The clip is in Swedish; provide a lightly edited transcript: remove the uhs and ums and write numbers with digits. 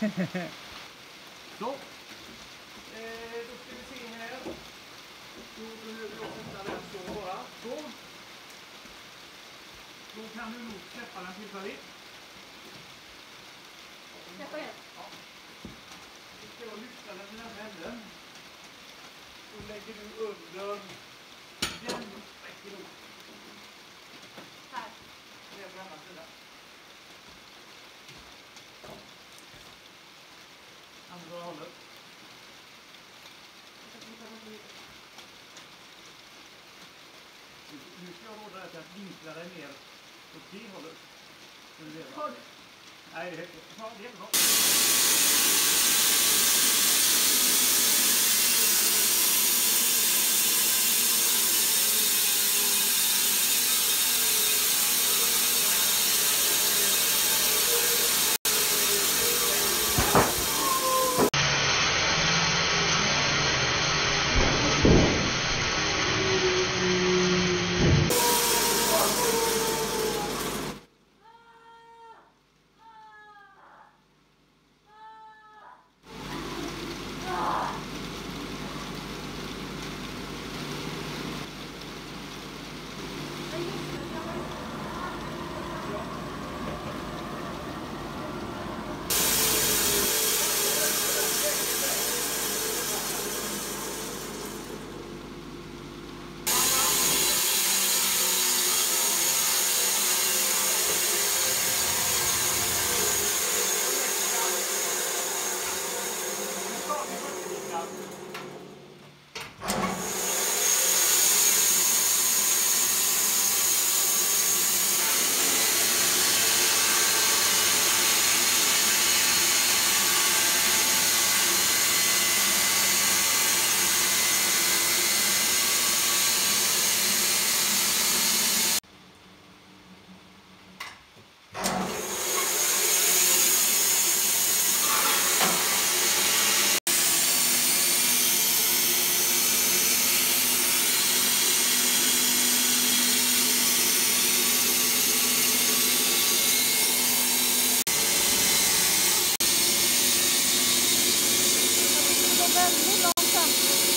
Så. Då ska vi se här. Då behöver jag sätta den så bara. Så. Då kan du nog släppa den tillfälligt. Släppa den? Ja. Då ska jag lyfta den till den änden. Då lägger du under den räcker nog. Här. Det är på andra sidan. Andra hållet. Nu ska jag råda dig att vinkla dig ner åt det hållet. Nej, det är helt bra. Det är bra. Väldigt långsamt.